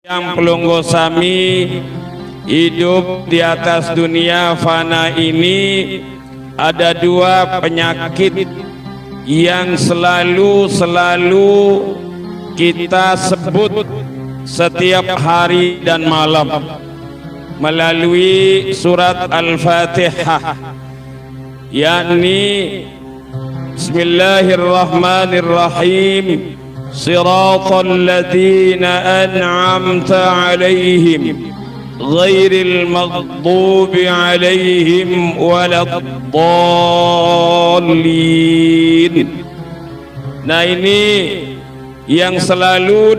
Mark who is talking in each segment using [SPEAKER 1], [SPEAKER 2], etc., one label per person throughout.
[SPEAKER 1] Yang pelunggu sami hidup di atas dunia fana ini, ada dua penyakit yang selalu kita sebut setiap hari dan malam melalui surat Al-Fatihah, yakni Bismillahirrahmanirrahim, Siratal ladzina an'amta alaihim ghairil maghdubi alaihim waladdallin. Nah, ini yang selalu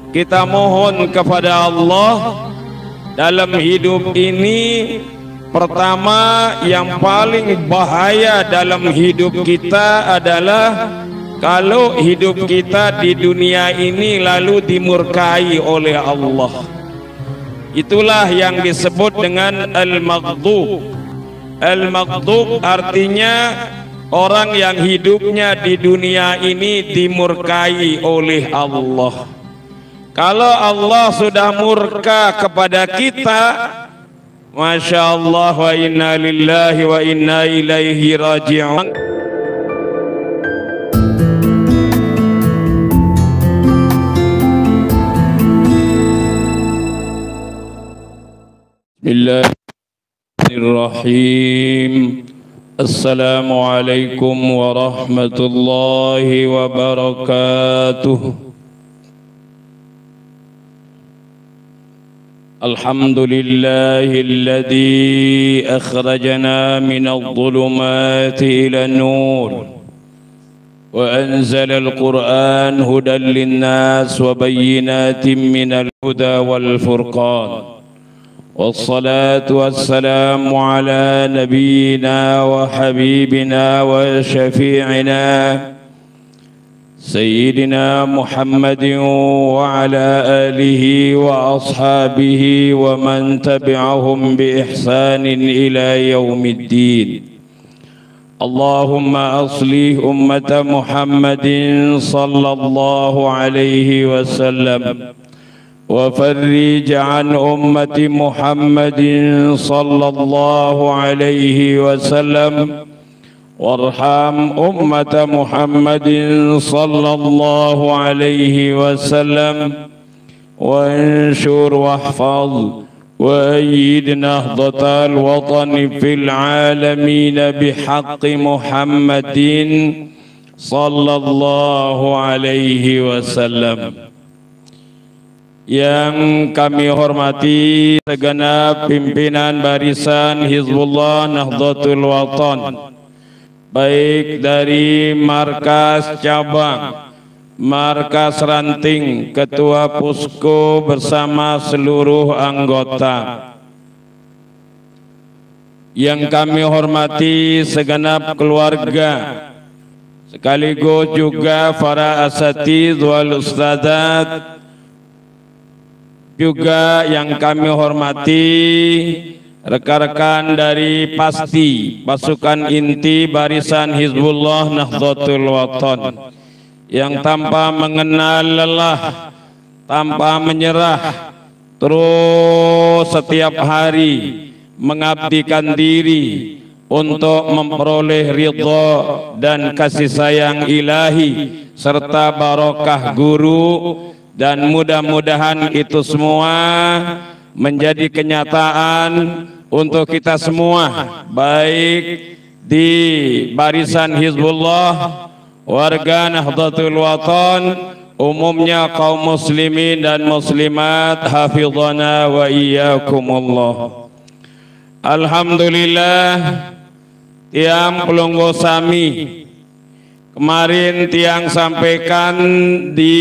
[SPEAKER 1] kita mohon kepada Allah dalam hidup ini. Pertama, yang paling bahaya dalam hidup kita adalah kalau hidup kita di dunia ini lalu dimurkai oleh Allah. Itulah yang disebut dengan al-maghdub. Al-maghdub artinya orang yang hidupnya di dunia ini dimurkai oleh Allah. Kalau Allah sudah murka kepada kita, Masya Allah, wa inna lillahi wa inna ilaihi raji'un. Bismillahirrahmanirrahim. Assalamualaikum warahmatullahi wabarakatuh. Alhamdulillahilladzi akhrajana minadh dhulumati ilan nur wa anzalal Qur'an hudan linnas wa bayyinatin minal huda wal furqan. والصلاة والسلام على نبينا وحبيبنا وشفيعنا سيدنا محمد وعلى آله وأصحابه ومن تبعهم بإحسان إلى يوم الدين. اللهم أصلح أمة محمد صلى الله عليه وسلم وفرج عن أمة محمد صلى الله عليه وسلم وارحم أمة محمد صلى الله عليه وسلم وانشر واحفظ وأيد نهضة الوطن في العالمين بحق محمد صلى الله عليه وسلم. Yang kami hormati segenap pimpinan barisan Hizbullah Nahdlatul Watan, baik dari markas cabang, markas ranting, ketua pusko bersama seluruh anggota. Yang kami hormati segenap keluarga, sekaligus juga para asatidz wal ustadzat, juga yang kami hormati rekan-rekan dari PASTI, pasukan inti barisan Hizbullah Nahdlatul Watan, yang tanpa mengenal lelah, tanpa menyerah, terus setiap hari mengabdikan diri untuk memperoleh ridha dan kasih sayang ilahi serta barokah guru. Dan mudah-mudahan itu semua menjadi kenyataan untuk kita semua, baik di barisan Hizbullah, warga Nahdlatul Watan, umumnya kaum muslimin dan muslimat, hafizana wa iyyakumullah. Alhamdulillah, tiang pelunggu sami kemarin tiang sampaikan di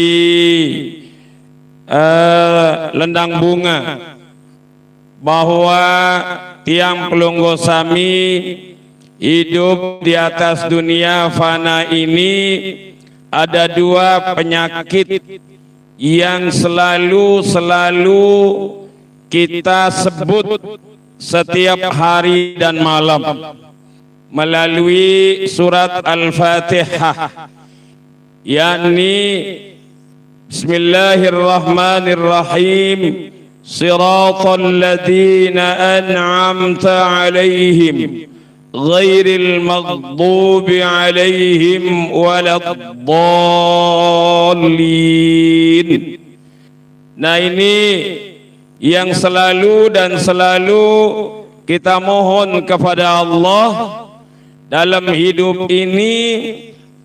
[SPEAKER 1] Lendang Bunga bahwa tiang pelunggu sami hidup di atas dunia fana ini, ada dua penyakit yang selalu kita sebut setiap hari dan malam melalui surat Al-Fatihah, yakni Bismillahirrahmanirrahim. Siratal ladzina an'amta 'alaihim ghairil maghdubi 'alaihim waladdallin. Nah, ini yang selalu kita mohon kepada Allah dalam hidup ini.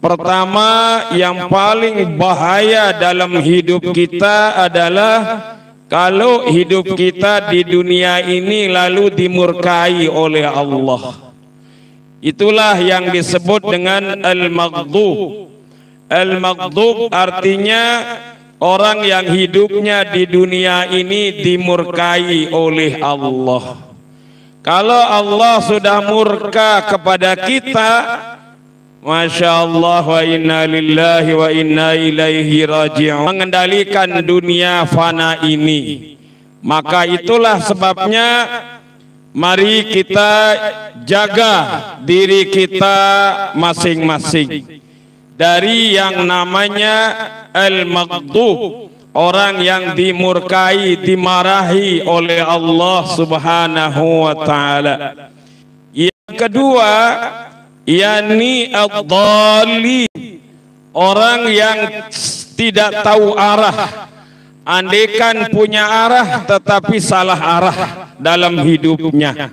[SPEAKER 1] Pertama, yang paling bahaya dalam hidup kita adalah kalau hidup kita di dunia ini lalu dimurkai oleh Allah. Itulah yang disebut dengan al-maghdub. Al-maghdub artinya orang yang hidupnya di dunia ini dimurkai oleh Allah. Kalau Allah sudah murka kepada kita, Masya Allah, wa inna lillahi wa inna ilaihi raji'un, mengendalikan dunia fana ini. Maka itulah sebabnya mari kita jaga diri kita masing-masing dari yang namanya al-maghdub, orang yang dimurkai, dimarahi oleh Allah Subhanahu wa ta'ala. Yang kedua, yakni ad-dhalli, orang yang tidak tahu arah, andaikan punya arah tetapi salah arah dalam hidupnya.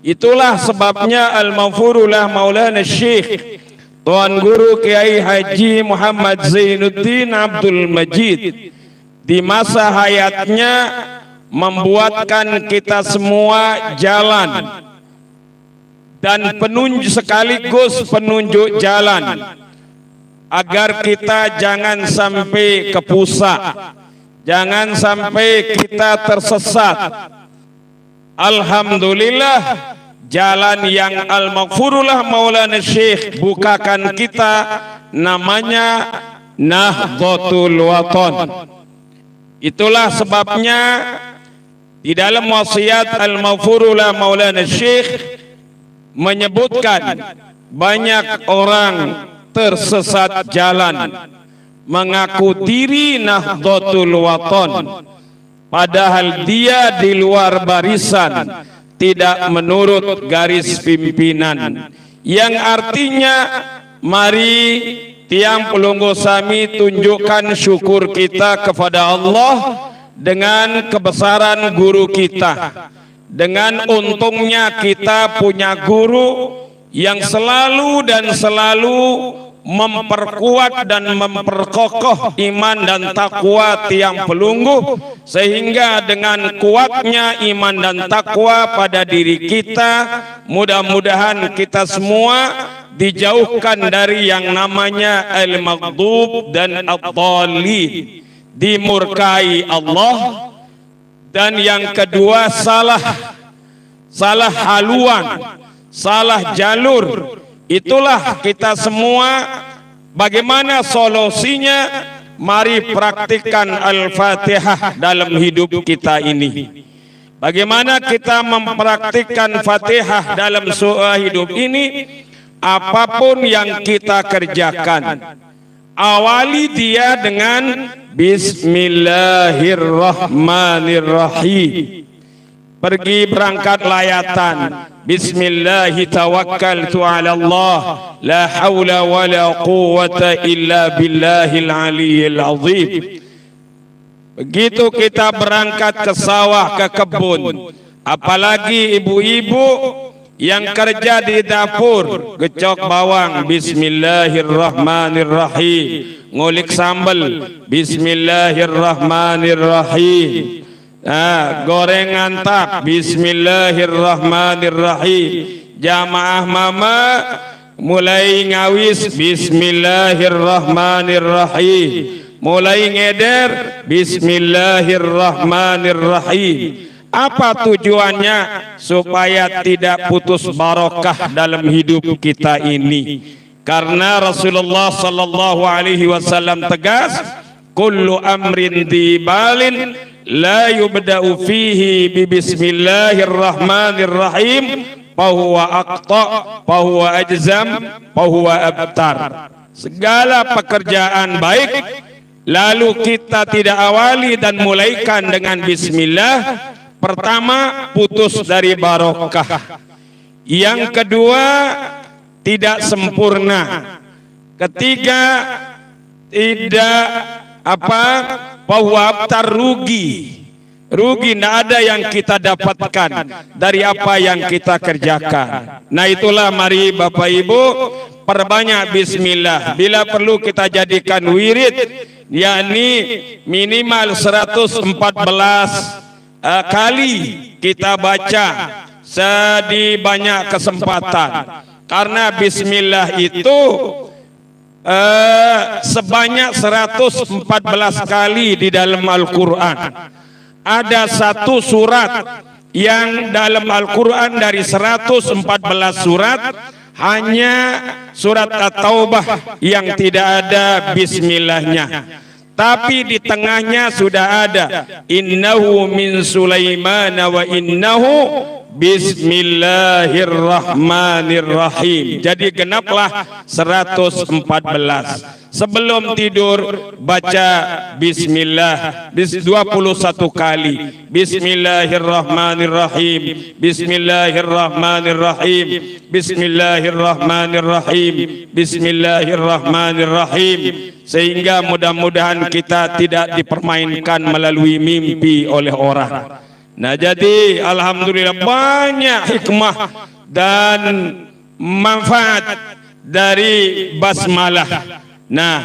[SPEAKER 1] Itulah sebabnya al-maghfurullah Maulana Syekh Tuan Guru Kiai Haji Muhammad Zainuddin Abdul Majid di masa hayatnya membuatkan kita semua jalan dan sekaligus penunjuk jalan agar kita jangan sampai kepusak, jangan sampai kita tersesat. Alhamdulillah, jalan yang al-maghfurullah Maulana Syekh bukakan kita namanya Nahdlatul Wathon. Itulah sebabnya di dalam wasiat al-maghfurullah Maulana Syekh menyebutkan banyak orang tersesat jalan mengaku diri Nahdlatul Wathon, padahal dia di luar barisan, tidak menurut garis pimpinan. Yang artinya mari tiang pelunggu sami tunjukkan syukur kita kepada Allah dengan kebesaran guru kita. Dengan untungnya kita punya guru yang selalu memperkuat dan memperkokoh iman dan takwa tiang pelunggu, sehingga dengan kuatnya iman dan takwa pada diri kita, mudah-mudahan kita semua dijauhkan dari yang namanya al-maghdub dan ad-dhalli, dimurkai Allah. Dan yang kedua, salah haluan, salah jalur. Itulah kita semua. Bagaimana solusinya? Mari praktikkan Al-Fatihah dalam hidup kita ini. Bagaimana kita mempraktikkan Fatihah dalam hidup ini? Apapun yang kita kerjakan, awali dia dengan Bismillahirrahmanirrahim. Pergi berangkat layatan, Bismillahi tawakkaltu ala Allah, la hawla wa la quwwata illa billahil aliyyil azim. Begitu kita berangkat ke sawah, ke kebun, apalagi ibu-ibu yang kerja di dapur, gecok bawang, Bismillahirrahmanirrahim. Ngulik sambal, Bismillahirrahmanirrahim. Goreng antap, Bismillahirrahmanirrahim. Jamaah mama mulai ngawis, Bismillahirrahmanirrahim. Mulai ngeder, Bismillahirrahmanirrahim. Apa tujuannya? Supaya tidak putus barokah dalam hidup kita ini. Karena Rasulullah sallallahu alaihi wasallam tegas, kullu amrin dibalin la yubda'u fihi bi bismillahirrahmanirrahim fahuwa aqta, fahuwa ajzam, fahuwa abtar. Segala pekerjaan baik lalu kita tidak awali dan mulaikan dengan bismillah, pertama putus dari barokah. Yang kedua tidak sempurna. Ketiga tidak bahwa rugi. Rugi, tidak ada yang kita dapatkan dari apa yang kita kerjakan. Nah itulah, mari Bapak Ibu perbanyak bismillah. Bila perlu kita jadikan wirid, yakni minimal 114 kali kita baca di banyak kesempatan. Karena bismillah itu sebanyak 114 kali di dalam Al-Quran. Ada satu surat yang dalam Al-Quran dari 114 surat hanya surat At-Taubah yang tidak ada bismillahnya. Tapi di tengahnya sudah ada innahu min Sulaiman wa innahu bismillahirrahmanirrahim. Jadi genaplah 114. Sebelum tidur baca bismillah 21 kali. Bismillahirrahmanirrahim. Bismillahirrahmanirrahim. Bismillahirrahmanirrahim. Bismillahirrahmanirrahim. Sehingga mudah-mudahan kita tidak dipermainkan melalui mimpi oleh orang. Nah jadi alhamdulillah banyak hikmah dan manfaat dari basmalah. Nah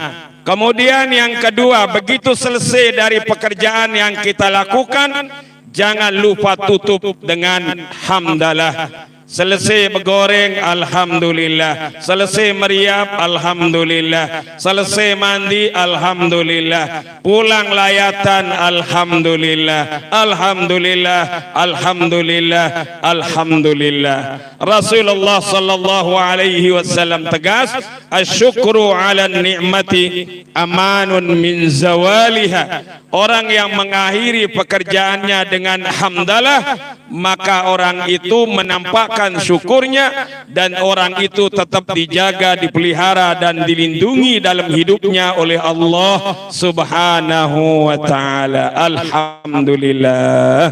[SPEAKER 1] kemudian yang kedua, begitu selesai dari pekerjaan yang kita lakukan, jangan lupa tutup dengan hamdalah. Selesai bergoreng, alhamdulillah. Selesai meriap, alhamdulillah. Selesai mandi, alhamdulillah. Pulang layatan, alhamdulillah. Alhamdulillah, alhamdulillah, alhamdulillah. Rasulullah sallallahu alaihi wasallam tegas, asyukru ala ni'mati amanun min zawaliha. Orang yang mengakhiri pekerjaannya dengan hamdalah, maka orang itu menampakkan syukurnya, dan orang itu tetap dijaga, dipelihara dan dilindungi dalam hidupnya oleh Allah Subhanahu wa taala. Alhamdulillah.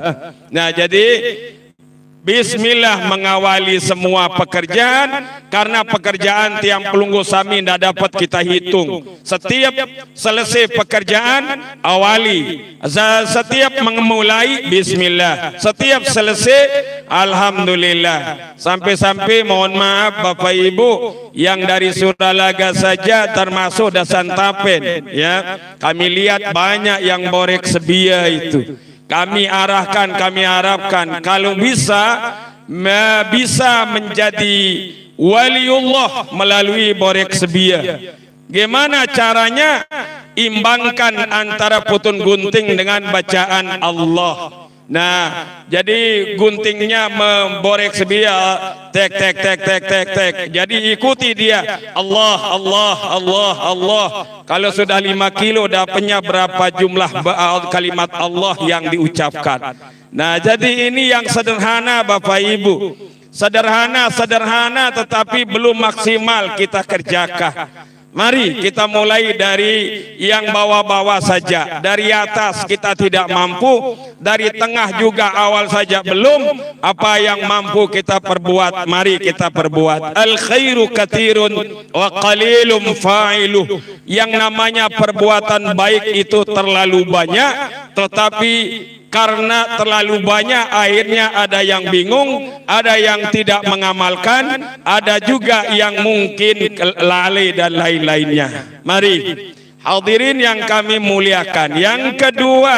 [SPEAKER 1] Nah, jadi bismillah mengawali semua pekerjaan, karena pekerjaan tiang pelunggu sami tidak dapat kita hitung. Setiap selesai pekerjaan awali, setiap memulai bismillah, setiap selesai alhamdulillah. Sampai-sampai mohon maaf Bapak Ibu yang dari Suralaga saja termasuk Dasantapen, ya kami lihat banyak yang borek sebia itu. Kami arahkan, kami harapkan kalau bisa menjadi waliullah melalui borek sebia. Gimana caranya? Imbangkan antara putun gunting dengan bacaan Allah. Nah, jadi guntingnya memborek sebia, tek tek tek tek tek tek. Jadi ikuti dia, Allah Allah Allah Allah. Kalau sudah 5 kilo dapatnya berapa jumlah kalimat Allah yang diucapkan. Nah, jadi ini yang sederhana Bapak Ibu. Sederhana tetapi belum maksimal kita kerjakan. Mari kita mulai dari yang bawah-bawah saja. Dari atas kita tidak mampu, dari tengah juga awal saja belum. Apa yang mampu kita perbuat, mari kita perbuat. Al khairu katsirun wa qalilum fa'iluh. Yang namanya perbuatan baik itu terlalu banyak, tetapi karena terlalu banyak akhirnya ada yang bingung, ada yang tidak mengamalkan, ada juga yang mungkin lalai dan lain-lainnya. Mari hadirin yang kami muliakan, yang kedua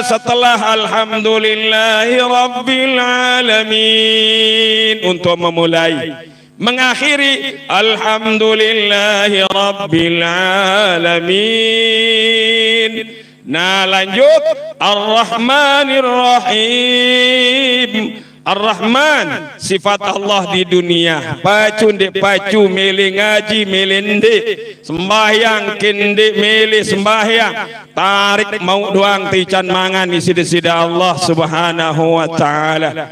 [SPEAKER 1] setelah alhamdulillahi rabbil alamin, untuk memulai mengakhiri alhamdulillahi rabbil alamin. Nah lanjut Ar-Rahmanir Rahim. Ar-Rahman sifat Allah di dunia. Pacu ndek pacu mele ngaji mele ndek sembahyang kende mele sembahyang, tarik mau doang tican mangan di sida-sida Allah Subhanahu wa taala.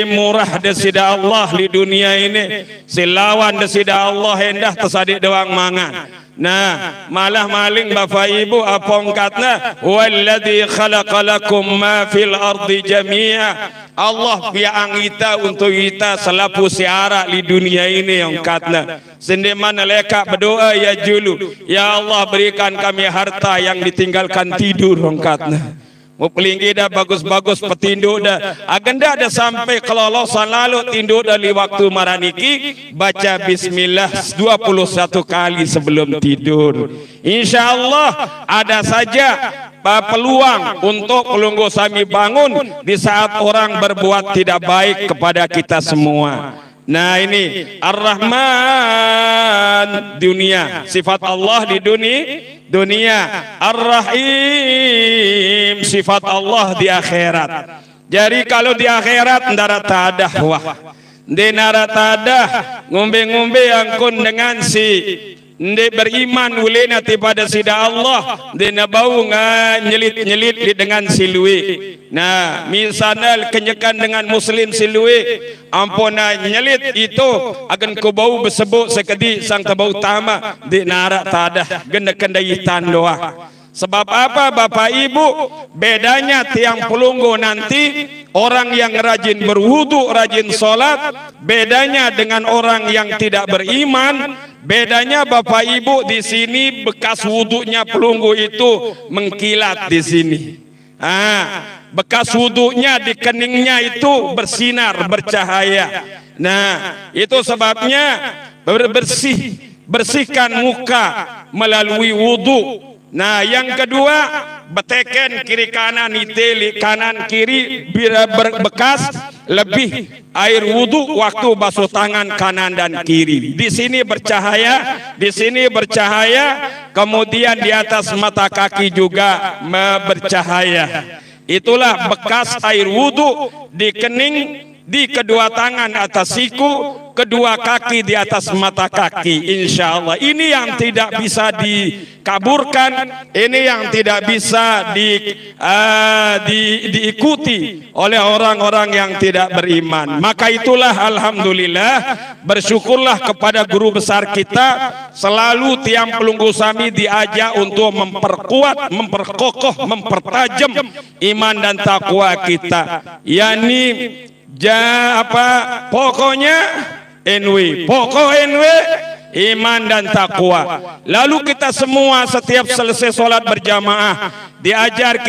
[SPEAKER 1] Murah desida Allah di dunia ini, silawan desida Allah hendah tersadik doang mangan. Nah, malah maling Bapak Ibu apa ongkatna walladzi khalaqalakum ma fil ardi jami'a. Allah biang kita untuk kita selapu siara di dunia ini ongkatna. Sende mana leka berdoa ya julu, ya Allah berikan kami harta yang ditinggalkan tidur ongkatna. Mau pelinggi dah bagus-bagus petinduk dah. Agenda dah sampai kelolosan lalu tinduk dari waktu maraniki baca bismillah 21 kali sebelum tidur. InsyaAllah ada saja peluang untuk pelunggu sami bangun di saat orang berbuat tidak baik kepada kita semua. Nah ini Ar-Rahman dunia, sifat Allah di dunia, Ar-Rahim sifat Allah di akhirat. Jadi kalau di akhirat ndara tadah wah, di nara tadah ngombe-ngombe angkun dengan si ndek beriman ulena pada sida Allah dena bau nyelit-nyelit dengan silui. Nah misalnya kenyekan dengan muslim silui ampuna nyelit itu akan ku bau bersebut sekedi sang tebau tama di narak tadah gena kendai tandoa. Sebab apa Bapak Ibu? Bedanya tiang pelunggu nanti orang yang rajin berwudu, rajin sholat, bedanya dengan orang yang tidak beriman. Bedanya Bapak Ibu di sini bekas wudunya pelunggu itu mengkilat di sini. Bekas wudunya di keningnya itu bersinar, bercahaya. Nah, itu sebabnya bersihkan muka melalui wudu. Nah yang kedua beteken kiri kanan iteli kanan kiri berbekas lebih air wudu waktu basuh tangan kanan dan kiri. Di sini bercahaya, kemudian di atas mata kaki juga bercahaya. Itulah bekas air wudu di kening, di kedua tangan atas siku, kedua kaki di atas mata kaki. Insya Allah ini yang tidak bisa dikaburkan, ini yang tidak bisa diikuti oleh orang-orang yang tidak beriman. Maka itulah alhamdulillah, bersyukurlah kepada guru besar kita, selalu tiang pelunggu sami diajak untuk memperkuat, memperkokoh, mempertajam iman dan takwa kita. Yani pokoknya pokok NW iman dan takwa. Lalu kita semua setiap selesai sholat berjamaah diajak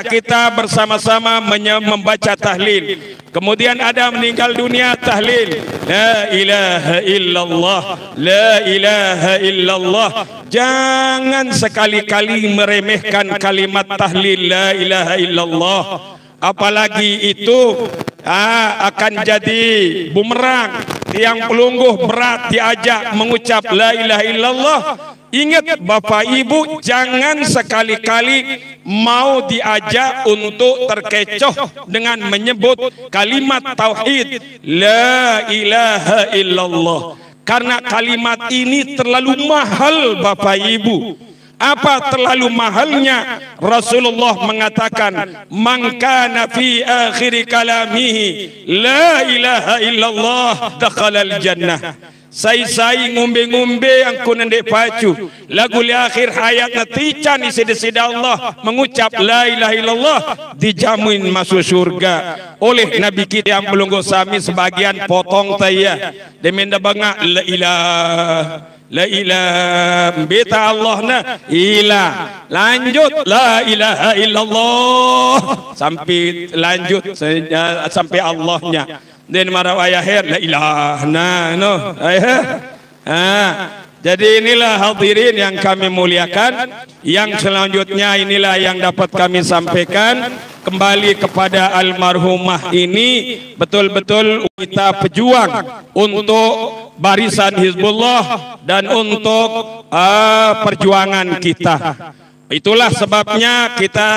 [SPEAKER 1] kita bersama-sama membaca tahlil. Kemudian ada meninggal dunia, tahlil la ilaha illallah, la ilaha illallah. Jangan sekali-kali meremehkan kalimat tahlil la ilaha illallah. Apalagi itu akan jadi bumerang. Tiang pelungguh berat diajak mengucap la ilaha illallah. Ingat Bapak Ibu, jangan sekali-kali mau diajak untuk terkecoh dengan menyebut kalimat tauhid la ilaha illallah. Karena kalimat ini terlalu mahal Bapak Ibu. Apa terlalu mahalnya? Rasulullah mengatakan, "Man kana fi akhir kalamihi la ilaha illallah dakhalal jannah." Sai-sai ngombe-ngombe angkun ndek pacu lagu li akhir hayat natican isi sida Allah mengucap la ilaha illallah dijamin masuk surga oleh Nabi kita yang pelunggu sami sebagian potong taya demenda bangga la ilaha beta Allah na ilah lanjut la ilaha illallah sampai lanjut sampai Allahnya. Dan marah ayah la ilaha jadi inilah hadirin yang kami muliakan. Yang selanjutnya inilah yang dapat kami sampaikan kembali kepada almarhumah ini. Betul-betul kita pejuang untuk barisan Hizbullah dan untuk perjuangan kita. Itulah sebabnya kita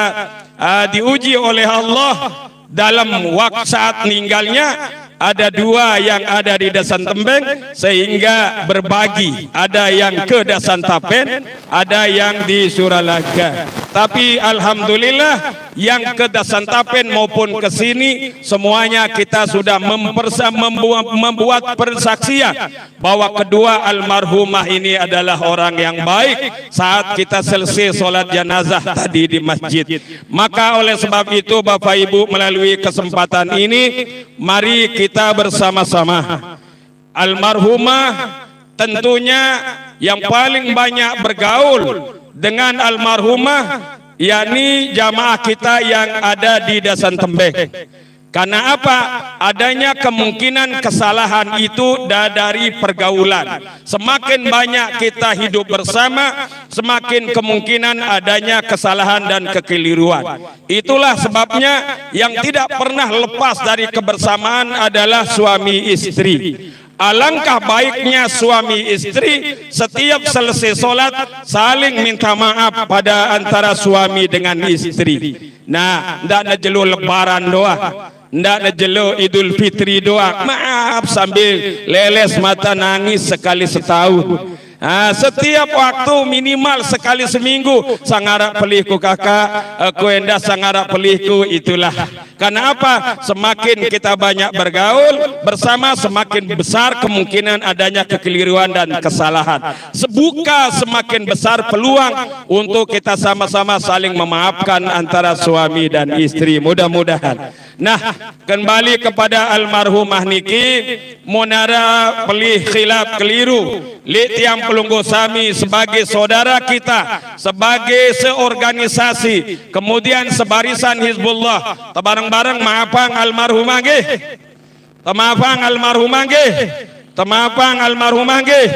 [SPEAKER 1] diuji oleh Allah dalam waktu saat meninggalnya. Ada dua yang ada di Dasan Tembeng sehingga berbagi. Ada yang ke Dasan Tapen, ada yang di Suralaga. Tapi alhamdulillah yang ke Dasantapen maupun ke sini semuanya kita sudah membuat persaksian bahwa kedua almarhumah ini adalah orang yang baik saat kita selesai sholat jenazah tadi di masjid. Maka oleh sebab itu Bapak Ibu, melalui kesempatan ini mari kita bersama-sama, almarhumah tentunya yang paling banyak bergaul dengan almarhumah yakni jamaah kita yang ada di Dasantembe. Karena apa? Adanya kemungkinan kesalahan itu dari pergaulan. Semakin banyak kita hidup bersama, semakin kemungkinan adanya kesalahan dan kekeliruan. Itulah sebabnya yang tidak pernah lepas dari kebersamaan adalah suami istri. Alangkah baiknya suami istri setiap selesai sholat saling minta maaf pada antara suami dengan istri. Nah, ndak najelu lebaran doa, ndak najelu Idul Fitri doa. Maaf sambil leles mata nangis sekali setahun. Setiap waktu minimal sekali seminggu sangarak pelihku kakak, aku endah sangarak pelihku. Itulah karena apa? Semakin kita banyak bergaul bersama, semakin besar kemungkinan adanya kekeliruan dan kesalahan. Sebuka semakin besar peluang untuk kita sama-sama saling memaafkan antara suami dan istri. Mudah-mudahan. Nah, kembali kepada almarhumah niki, munara pelih khilaf keliru. Li tiang pelunggu sami sebagai saudara kita, sebagai seorganisasi, kemudian sebarisan Hizbullah, bareng-bareng maafang almarhumah nggih. Maafang almarhumah nggih. Maafang almarhumah nggih.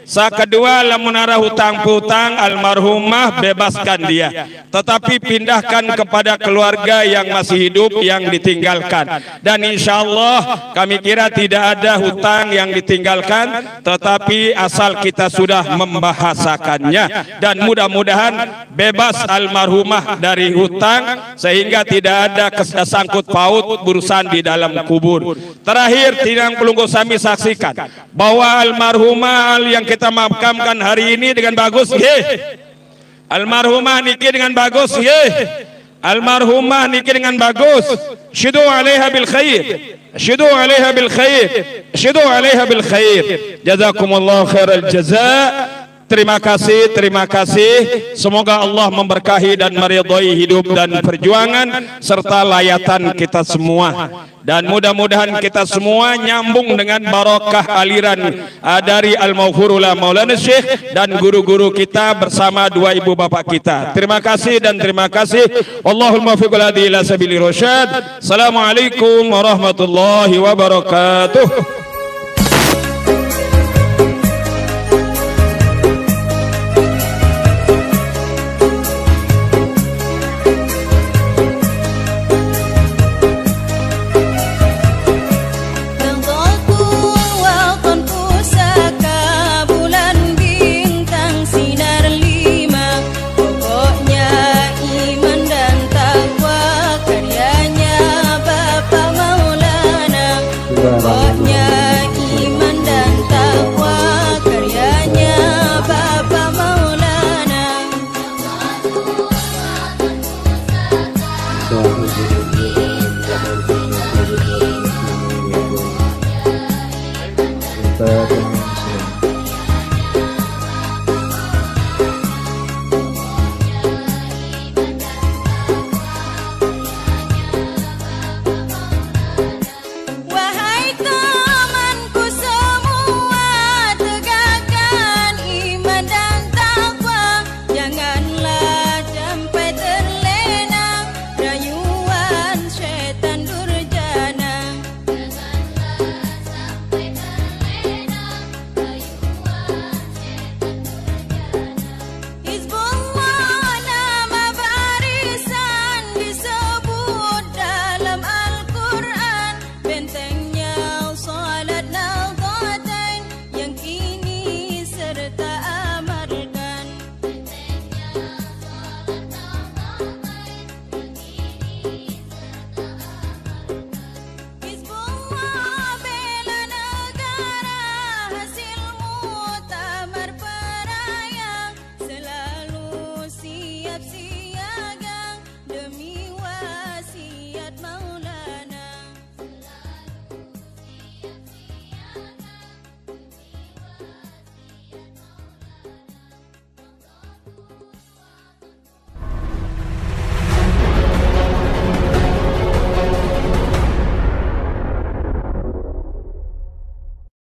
[SPEAKER 1] Kedua, lamunara hutang piutang almarhumah bebaskan dia, tetapi pindahkan kepada keluarga yang masih hidup yang ditinggalkan. Dan insya Allah kami kira tidak ada hutang yang ditinggalkan, tetapi asal kita sudah membahasakannya, dan mudah-mudahan bebas almarhumah dari hutang sehingga tidak ada sangkut paut urusan di dalam kubur. Terakhir, tidang pelunggu sami saksikan bahwa almarhumah yang kita maafkan hari ini dengan bagus, ye. Almarhumah niki dengan bagus, ye. Almarhumah niki dengan bagus. Syidu alaiha bil khair. Syidu alaiha bil khair. Syidu alaiha bil khair. Jazakumullah khairal jazaa. Terima kasih, terima kasih. Semoga Allah memberkahi dan meridhai hidup dan perjuangan serta layatan kita semua. Dan mudah-mudahan kita semua nyambung dengan barokah aliran dari Al-Maghfurullah Maulana Syekh dan guru-guru kita bersama dua ibu bapak kita. Terima kasih dan terima kasih. Allahumma fiqul hadi ila sabili rasyad. Assalamualaikum warahmatullahi wabarakatuh.